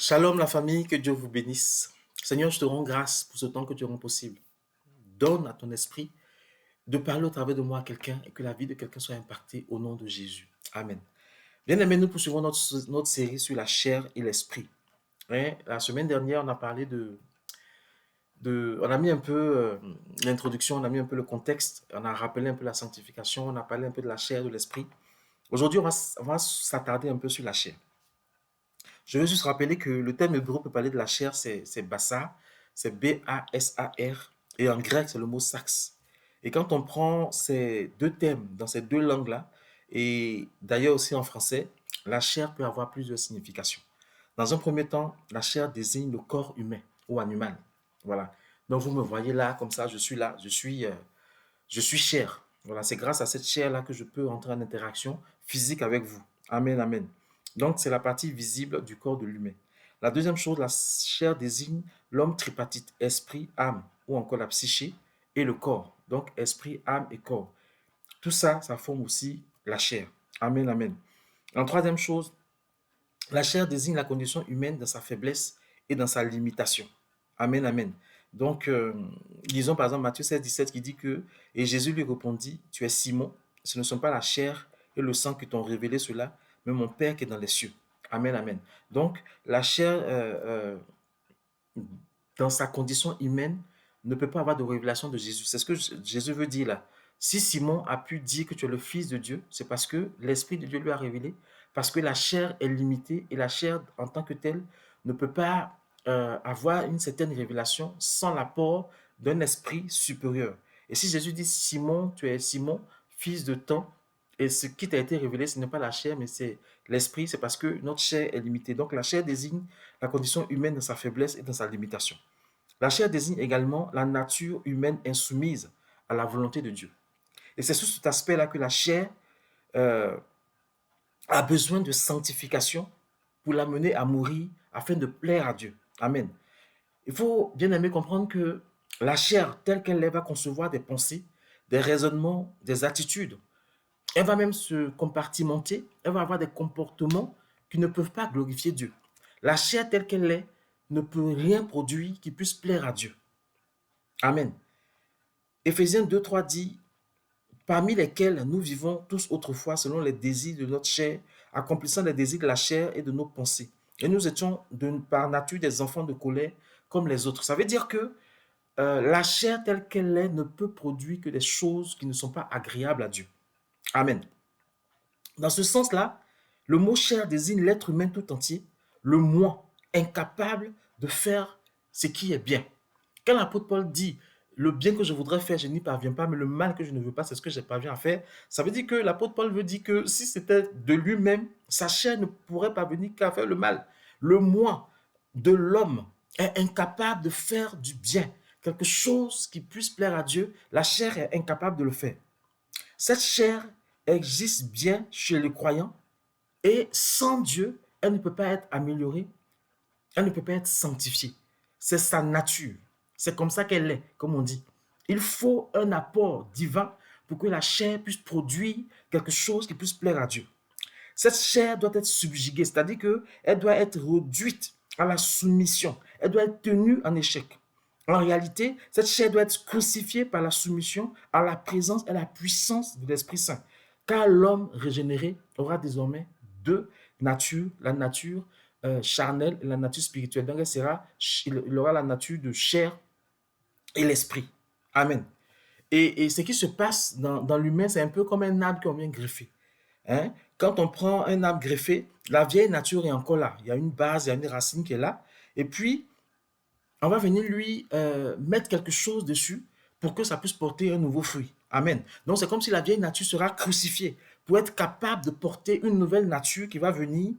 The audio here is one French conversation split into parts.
Shalom la famille, que Dieu vous bénisse. Seigneur, je te rends grâce pour ce temps que tu rends possible. Donne à ton esprit de parler au travers de moi à quelqu'un et que la vie de quelqu'un soit impactée au nom de Jésus. Amen. Bien-aimés, nous poursuivons notre série sur la chair et l'esprit. La semaine dernière, on a parlé on a mis un peu l'introduction, on a mis un peu le contexte, on a rappelé un peu la sanctification, on a parlé un peu de la chair et de l'esprit. Aujourd'hui, on va s'attarder un peu sur la chair. Je veux juste rappeler que le terme hébreu pour parler de la chair, c'est bassa, c'est B-A-S-A-R, et en grec, c'est le mot sax. Et quand on prend ces deux thèmes dans ces deux langues-là, et d'ailleurs aussi en français, la chair peut avoir plusieurs significations. Dans un premier temps, la chair désigne le corps humain ou animal. Voilà. Donc vous me voyez là, comme ça, je suis là, je suis chair. Voilà, c'est grâce à cette chair-là que je peux entrer en interaction physique avec vous. Amen, amen. Donc, c'est la partie visible du corps de l'humain. La deuxième chose, la chair désigne l'homme tripartite, esprit, âme, ou encore la psyché et le corps. Donc, esprit, âme et corps. Tout ça, ça forme aussi la chair. Amen, amen. En troisième chose, la chair désigne la condition humaine dans sa faiblesse et dans sa limitation. Amen, amen. Donc, lisons par exemple Matthieu 16, 17 qui dit que, et Jésus lui répondit, tu es Simon, ce ne sont pas la chair et le sang qui t'ont révélé cela, mais mon Père qui est dans les cieux. Amen, amen. Donc, la chair, dans sa condition humaine, ne peut pas avoir de révélation de Jésus. C'est ce que Jésus veut dire là. Si Simon a pu dire que tu es le Fils de Dieu, c'est parce que l'Esprit de Dieu lui a révélé, parce que la chair est limitée et la chair en tant que telle ne peut pas avoir une certaine révélation sans l'apport d'un esprit supérieur. Et si Jésus dit Simon, tu es Simon, fils de temps, et ce qui t'a été révélé, ce n'est pas la chair, mais c'est l'esprit, c'est parce que notre chair est limitée. Donc la chair désigne la condition humaine dans sa faiblesse et dans sa limitation. La chair désigne également la nature humaine insoumise à la volonté de Dieu. Et c'est sous cet aspect-là que la chair euh, a besoin de sanctification pour l'amener à mourir afin de plaire à Dieu. Amen. Il faut bien aimer comprendre que la chair, telle qu'elle est, va concevoir des pensées, des raisonnements, des attitudes. Elle va même se compartimenter, elle va avoir des comportements qui ne peuvent pas glorifier Dieu. La chair telle qu'elle est ne peut rien produire qui puisse plaire à Dieu. Amen. Éphésiens 2:3 dit, parmi lesquels nous vivons tous autrefois selon les désirs de notre chair, accomplissant les désirs de la chair et de nos pensées. Et nous étions par nature des enfants de colère comme les autres. Ça veut dire que la chair telle qu'elle est ne peut produire que des choses qui ne sont pas agréables à Dieu. Amen. Dans ce sens-là, le mot chair désigne l'être humain tout entier, le moi, incapable de faire ce qui est bien. Quand l'apôtre Paul dit le bien que je voudrais faire, je n'y parviens pas, mais le mal que je ne veux pas, c'est ce que je parviens à faire. Ça veut dire que l'apôtre Paul veut dire que si c'était de lui-même, sa chair ne pourrait parvenir qu'à faire le mal. Le moi de l'homme est incapable de faire du bien, quelque chose qui puisse plaire à Dieu. La chair est incapable de le faire. Cette chair existe bien chez les croyants et sans Dieu, elle ne peut pas être améliorée, elle ne peut pas être sanctifiée. C'est sa nature. C'est comme ça qu'elle est, comme on dit. Il faut un apport divin pour que la chair puisse produire quelque chose qui puisse plaire à Dieu. Cette chair doit être subjuguée, c'est-à-dire qu'elle doit être réduite à la soumission. Elle doit être tenue en échec. En réalité, cette chair doit être crucifiée par la soumission à la présence et à la puissance de l'Esprit Saint. Car l'homme régénéré aura désormais deux natures, la nature charnelle et la nature spirituelle. Donc, il aura la nature de chair et l'esprit. Amen. Et ce qui se passe dans l'humain, c'est un peu comme un arbre qu'on vient greffer. Hein? Quand on prend un arbre greffé, la vieille nature est encore là. Il y a une base, il y a une racine qui est là. Et puis, on va venir lui mettre quelque chose dessus pour que ça puisse porter un nouveau fruit. Amen. Donc, c'est comme si la vieille nature sera crucifiée pour être capable de porter une nouvelle nature qui va venir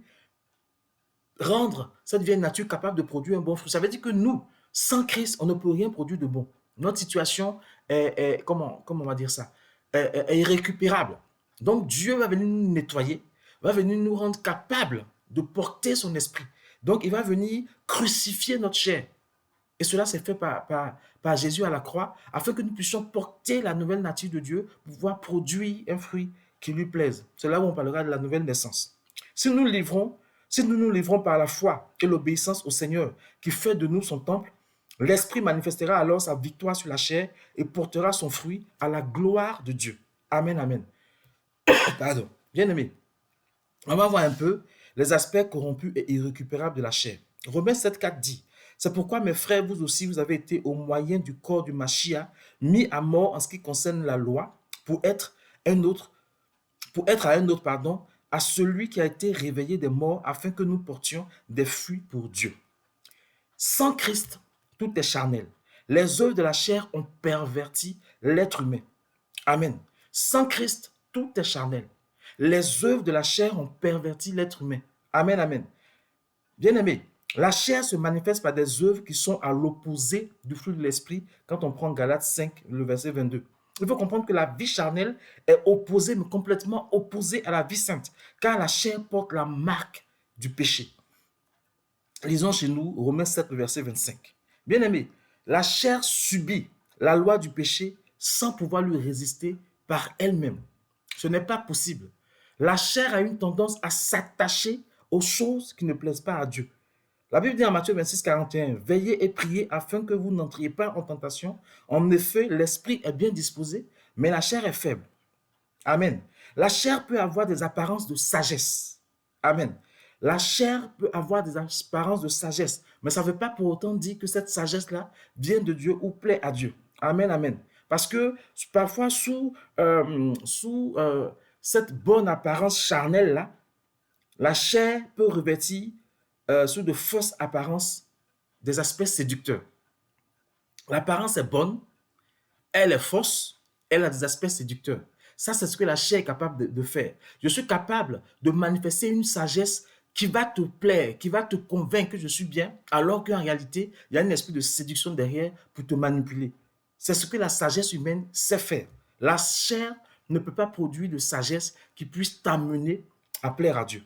rendre cette vieille nature capable de produire un bon fruit. Ça veut dire que nous, sans Christ, on ne peut rien produire de bon. Notre situation comment on va dire ça, est irrécupérable. Donc Dieu va venir nous nettoyer, va venir nous rendre capables de porter son esprit. Donc il va venir crucifier notre chair. Et cela s'est fait par Jésus à la croix, afin que nous puissions porter la nouvelle nature de Dieu, pour pouvoir produire un fruit qui lui plaise. C'est là où on parlera de la nouvelle naissance. Si nous livrons Si nous nous livrons par la foi et l'obéissance au Seigneur, qui fait de nous son temple, l'Esprit manifestera alors sa victoire sur la chair et portera son fruit à la gloire de Dieu. Amen, amen. Pardon. Bien-aimé, on va voir un peu les aspects corrompus et irrécupérables de la chair. Romains 7,4 dit: c'est pourquoi, mes frères, vous aussi, vous avez été au moyen du corps du Mashiach mis à mort en ce qui concerne la loi, pour être un autre, pour être à un autre, pardon, à celui qui a été réveillé des morts, afin que nous portions des fruits pour Dieu. Sans Christ, tout est charnel. Les œuvres de la chair ont perverti l'être humain. Amen. Sans Christ, tout est charnel. Les œuvres de la chair ont perverti l'être humain. Amen, amen. Bien-aimé, la chair se manifeste par des œuvres qui sont à l'opposé du fruit de l'esprit quand on prend Galates 5, le verset 22. Il faut comprendre que la vie charnelle est opposée, mais complètement opposée à la vie sainte, car la chair porte la marque du péché. Lisons chez nous Romains 7, le verset 25. Bien-aimé, la chair subit la loi du péché sans pouvoir lui résister par elle-même. Ce n'est pas possible. La chair a une tendance à s'attacher aux choses qui ne plaisent pas à Dieu. La Bible dit en Matthieu 26, 41, veillez et priez afin que vous n'entriez pas en tentation. En effet, l'esprit est bien disposé, mais la chair est faible. Amen. La chair peut avoir des apparences de sagesse. Amen. La chair peut avoir des apparences de sagesse, mais ça ne veut pas pour autant dire que cette sagesse-là vient de Dieu ou plaît à Dieu. Amen, amen. Parce que parfois, sous cette bonne apparence charnelle-là, la chair peut revêtir sous de fausses apparences des aspects séducteurs. L'apparence est bonne, elle est fausse, elle a des aspects séducteurs. Ça, c'est ce que la chair est capable de faire. Je suis capable de manifester une sagesse qui va te plaire, qui va te convaincre que je suis bien, alors qu'en réalité, il y a un esprit de séduction derrière pour te manipuler. C'est ce que la sagesse humaine sait faire. La chair ne peut pas produire de sagesse qui puisse t'amener à plaire à Dieu.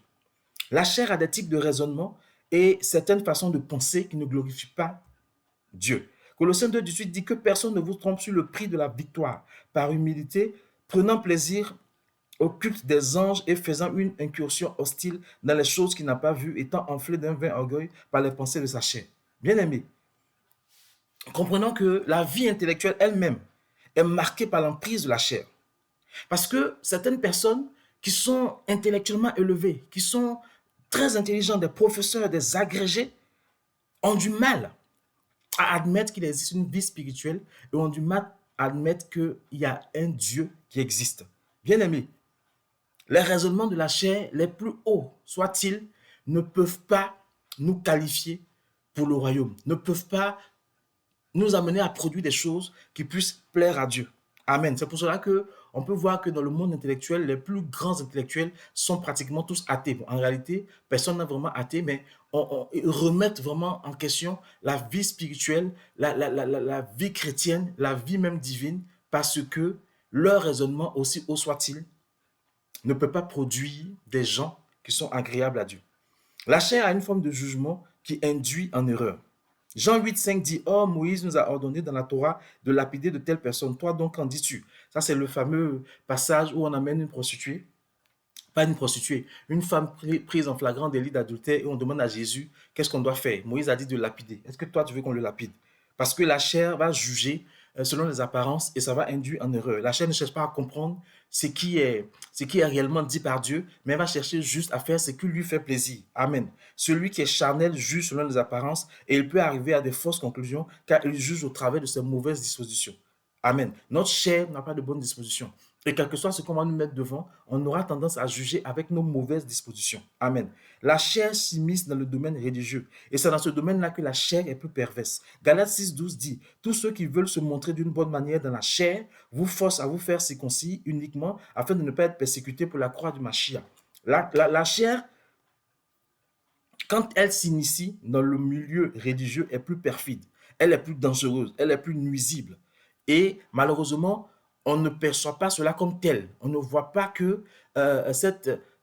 La chair a des types de raisonnement et certaines façons de penser qui ne glorifient pas Dieu. Colossiens 2,18 dit que personne ne vous trompe sur le prix de la victoire, par humilité, prenant plaisir au culte des anges et faisant une incursion hostile dans les choses qu'il n'a pas vues, étant enflé d'un vain orgueil par les pensées de sa chair. Bien-aimé, comprenons que la vie intellectuelle elle-même est marquée par l'emprise de la chair. Parce que certaines personnes qui sont intellectuellement élevées, qui sont très intelligents, des professeurs, des agrégés, ont du mal à admettre qu'il existe une vie spirituelle et ont du mal à admettre qu'il y a un Dieu qui existe. Bien aimé, les raisonnements de la chair, les plus hauts soient-ils, ne peuvent pas nous qualifier pour le royaume, ne peuvent pas nous amener à produire des choses qui puissent plaire à Dieu. Amen. C'est pour cela que on peut voir que dans le monde intellectuel, les plus grands intellectuels sont pratiquement tous athées. Bon, en réalité, personne n'est vraiment athée, mais ils remettent vraiment en question la vie spirituelle, la vie chrétienne, la vie même divine, parce que leur raisonnement, aussi haut soit-il, ne peut pas produire des gens qui sont agréables à Dieu. La chair a une forme de jugement qui induit en erreur. Jean 8, 5 dit: Or, Moïse nous a ordonné dans la Torah de lapider de telles personnes. Toi donc, qu'en dis-tu? Ça, c'est le fameux passage où on amène une prostituée, pas une prostituée, une femme prise en flagrant délit d'adultère, et on demande à Jésus qu'est-ce qu'on doit faire. Moïse a dit de lapider. Est-ce que toi, tu veux qu'on le lapide? Parce que la chair va juger selon les apparences et ça va induire en erreur. La chair ne cherche pas à comprendre ce qui est réellement dit par Dieu, mais elle va chercher juste à faire ce qui lui fait plaisir. Amen. Celui qui est charnel juge selon les apparences et il peut arriver à des fausses conclusions car il juge au travers de ses mauvaises dispositions. Amen. Notre chair n'a pas de bonnes dispositions. Et quel que soit ce qu'on va nous mettre devant, on aura tendance à juger avec nos mauvaises dispositions. Amen. La chair s'immisce dans le domaine religieux. Et c'est dans ce domaine-là que la chair est plus perverse. Galates 6,12 dit: tous ceux qui veulent se montrer d'une bonne manière dans la chair vous forcent à vous faire circoncis uniquement afin de ne pas être persécutés pour la croix du Mashiach. La chair, quand elle s'initie dans le milieu religieux, est plus perfide. Elle est plus dangereuse. Elle est plus nuisible. Et malheureusement, on ne perçoit pas cela comme tel. On ne voit pas que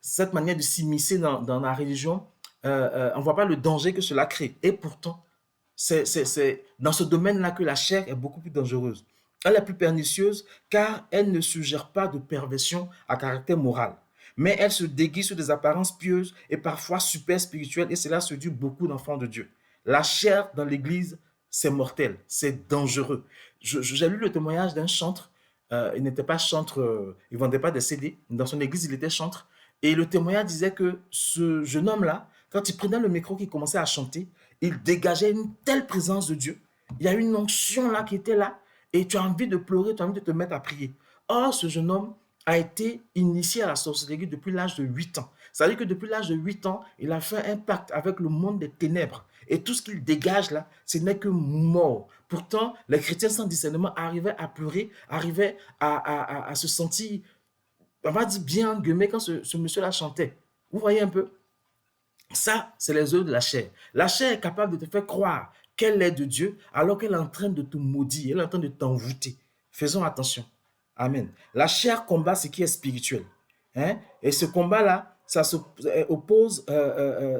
cette manière de s'immiscer dans la religion, on ne voit pas le danger que cela crée. Et pourtant, c'est dans ce domaine-là que la chair est beaucoup plus dangereuse. Elle est plus pernicieuse car elle ne suggère pas de perversion à caractère moral. mais elle se déguise sous des apparences pieuses et parfois super spirituelles, et cela séduit beaucoup d'enfants de Dieu. La chair dans l'église, c'est mortel, c'est dangereux. J'ai lu le témoignage d'un chantre. Il n'était pas chantre, il ne vendait pas des CD. Dans son église, il était chantre. Et le témoignage disait que ce jeune homme-là, quand il prenait le micro, qu'il commençait à chanter, il dégageait une telle présence de Dieu. Il y a une onction là qui était là, et tu as envie de pleurer, tu as envie de te mettre à prier. Or, ce jeune homme a été initié à la sorcellerie depuis l'âge de 8 ans. Ça veut dire que depuis l'âge de 8 ans, il a fait un pacte avec le monde des ténèbres. Et tout ce qu'il dégage là, ce n'est que mort. Pourtant, les chrétiens sans discernement arrivaient à pleurer, arrivaient à se sentir, on va dire bien gueumé quand ce monsieur-là chantait. Vous voyez un peu? Ça, c'est les œuvres de la chair. La chair est capable de te faire croire qu'elle est de Dieu alors qu'elle est en train de te maudire, elle est en train de t'envoûter. Faisons attention. Amen. La chair combat ce qui est spirituel. Hein? Et ce combat-là, ça oppose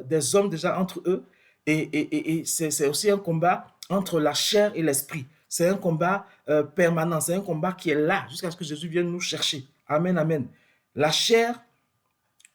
des hommes déjà entre eux. Et c'est aussi un combat entre la chair et l'esprit. C'est un combat permanent. C'est un combat qui est là jusqu'à ce que Jésus vienne nous chercher. Amen, amen. La chair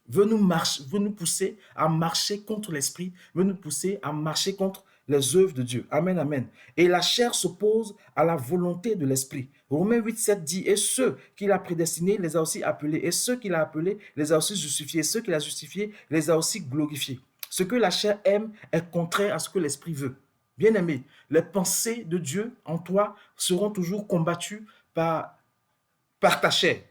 veut nous pousser à marcher contre l'esprit, veut nous pousser à marcher contre les œuvres de Dieu. Amen, amen. Et la chair s'oppose à la volonté de l'esprit. Romains 8, 7 dit, et ceux qu'il a prédestinés les a aussi appelés, et ceux qu'il a appelés les a aussi justifiés, et ceux qu'il a justifiés les a aussi glorifiés. Ce que la chair aime est contraire à ce que l'esprit veut. Bien-aimé, les pensées de Dieu en toi seront toujours combattues par ta chair.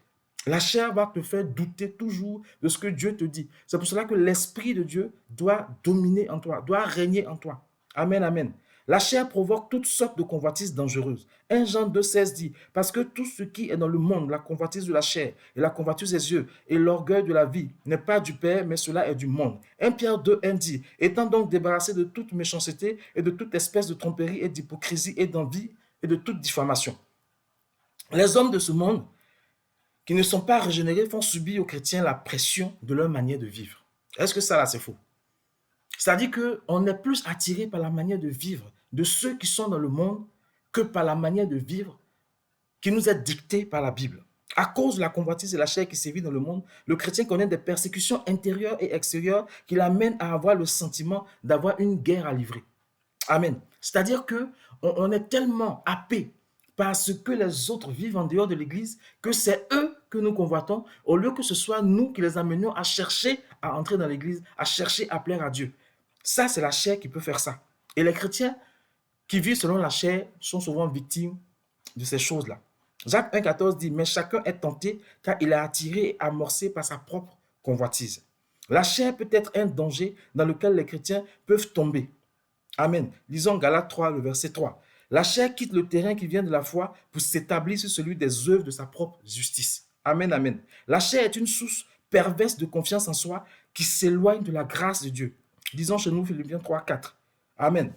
La chair va te faire douter toujours de ce que Dieu te dit. C'est pour cela que l'Esprit de Dieu doit dominer en toi, doit régner en toi. Amen, amen. La chair provoque toutes sortes de convoitises dangereuses. 1 Jean 2,16 dit, parce que tout ce qui est dans le monde, la convoitise de la chair et la convoitise des yeux et l'orgueil de la vie, n'est pas du Père, mais cela est du monde. 1 Pierre 2,1 dit, étant donc débarrassé de toute méchanceté et de toute espèce de tromperie et d'hypocrisie et d'envie et de toute diffamation. Les hommes de ce monde qui ne sont pas régénérés font subir aux chrétiens la pression de leur manière de vivre. Est-ce que ça là c'est faux? C'est-à-dire qu'on est plus attiré par la manière de vivre de ceux qui sont dans le monde que par la manière de vivre qui nous est dictée par la Bible. À cause de la convoitise et la chair qui sévit dans le monde, le chrétien connaît des persécutions intérieures et extérieures qui l'amènent à avoir le sentiment d'avoir une guerre à livrer. Amen. C'est-à-dire qu'on est tellement happé par ce que les autres vivent en dehors de l'Église que c'est eux que nous convoitons au lieu que ce soit nous qui les amenions à chercher à entrer dans l'Église, à chercher à plaire à Dieu. Ça, c'est la chair qui peut faire ça. Et les chrétiens qui vivent selon la chair sont souvent victimes de ces choses-là. Jacques 1,14 dit, mais chacun est tenté car il est attiré et amorcé par sa propre convoitise. La chair peut être un danger dans lequel les chrétiens peuvent tomber. Amen. Lisons Galates 3, le verset 3. La chair quitte le terrain qui vient de la foi pour s'établir sur celui des œuvres de sa propre justice. Amen, amen. La chair est une source perverse de confiance en soi qui s'éloigne de la grâce de Dieu. Disons chez nous Philippiens 3, 4. Amen.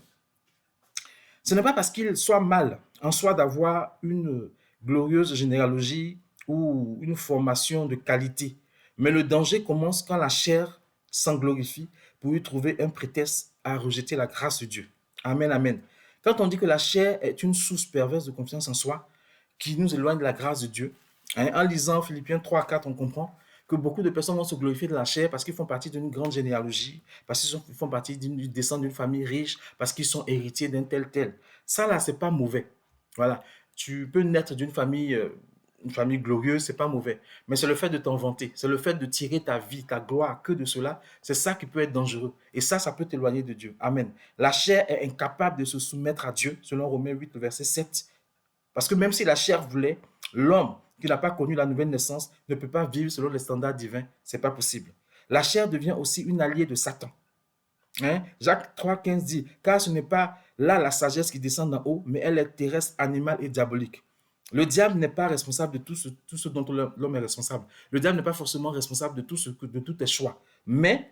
Ce n'est pas parce qu'il soit mal en soi d'avoir une glorieuse généalogie ou une formation de qualité, mais le danger commence quand la chair s'en glorifie pour y trouver un prétexte à rejeter la grâce de Dieu. Amen, amen. Quand on dit que la chair est une source perverse de confiance en soi qui nous éloigne de la grâce de Dieu, en lisant Philippiens 3, 4, on comprend que beaucoup de personnes vont se glorifier de la chair parce qu'ils font partie d'une grande généalogie, parce qu'ils font partie d'une descente d'une famille riche, parce qu'ils sont héritiers d'un tel. Ça là, c'est pas mauvais. Voilà. Tu peux naître d'une famille, une famille glorieuse, c'est pas mauvais. Mais c'est le fait de t'en vanter, c'est le fait de tirer ta vie, ta gloire que de cela, c'est ça qui peut être dangereux. Et ça peut t'éloigner de Dieu. Amen. La chair est incapable de se soumettre à Dieu, selon Romains 8, verset 7. Parce que même si la chair voulait, l'homme qui n'a pas connu la nouvelle naissance ne peut pas vivre selon les standards divins. Ce n'est pas possible. La chair devient aussi une alliée de Satan. Jacques 3,15 dit, car ce n'est pas là la sagesse qui descend d'en haut, mais elle est terrestre, animale et diabolique. Le diable n'est pas responsable de tout ce dont l'homme est responsable. Le diable n'est pas forcément responsable de tous tes choix. Mais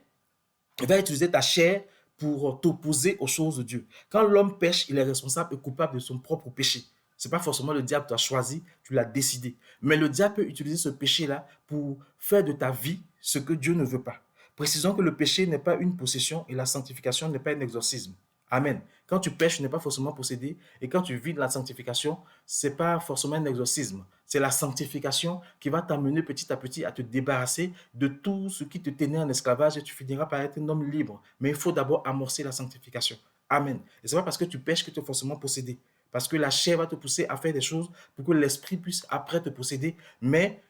il va utiliser ta chair pour t'opposer aux choses de Dieu. Quand l'homme pêche, il est responsable et coupable de son propre péché. Ce n'est pas forcément le diable qui t'a choisi, tu l'as décidé. Mais le diable peut utiliser ce péché-là pour faire de ta vie ce que Dieu ne veut pas. Précisons que le péché n'est pas une possession et la sanctification n'est pas un exorcisme. Amen. Quand tu pêches, tu n'es pas forcément possédé. Et quand tu vis de la sanctification, ce n'est pas forcément un exorcisme. C'est la sanctification qui va t'amener petit à petit à te débarrasser de tout ce qui te tenait en esclavage et tu finiras par être un homme libre. Mais il faut d'abord amorcer la sanctification. Amen. Et ce n'est pas parce que tu pêches que tu es forcément possédé. Parce que la chair va te pousser à faire des choses pour que l'esprit puisse après te posséder. Mais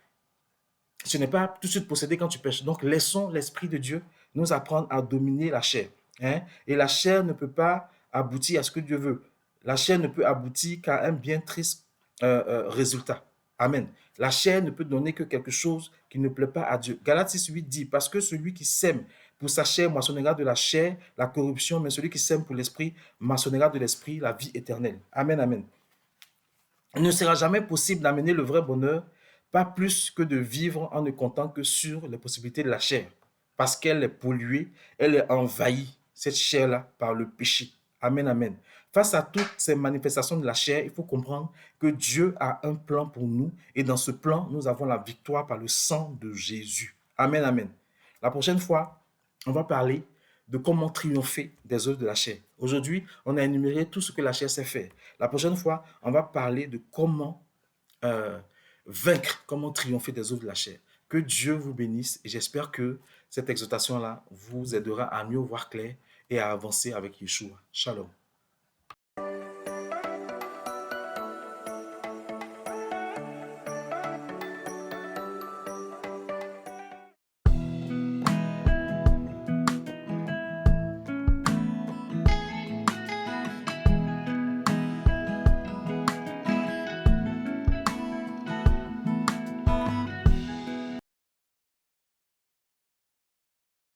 ce n'est pas tout de suite possédé quand tu pêches. Donc, laissons l'Esprit de Dieu nous apprendre à dominer la chair. Hein? Et la chair ne peut pas aboutir à ce que Dieu veut. La chair ne peut aboutir qu'à un bien triste résultat. Amen. La chair ne peut donner que quelque chose qui ne plaît pas à Dieu. Galates 6:8 dit, parce que celui qui sème pour sa chair moissonnera de la chair la corruption, mais celui qui sème pour l'esprit moissonnera de l'esprit la vie éternelle. Amen, amen. Il ne sera jamais possible d'amener le vrai bonheur, pas plus que de vivre en ne comptant que sur les possibilités de la chair, parce qu'elle est polluée, elle est envahie, cette chair-là, par le péché. Amen, amen. Face à toutes ces manifestations de la chair, il faut comprendre que Dieu a un plan pour nous et dans ce plan, nous avons la victoire par le sang de Jésus. Amen, amen. La prochaine fois, on va parler de comment triompher des œuvres de la chair. Aujourd'hui, on a énuméré tout ce que la chair sait faire. La prochaine fois, on va parler de comment euh, vaincre, comment triompher des œuvres de la chair. Que Dieu vous bénisse et j'espère que cette exhortation-là vous aidera à mieux voir clair et à avancer avec Yeshua. Shalom.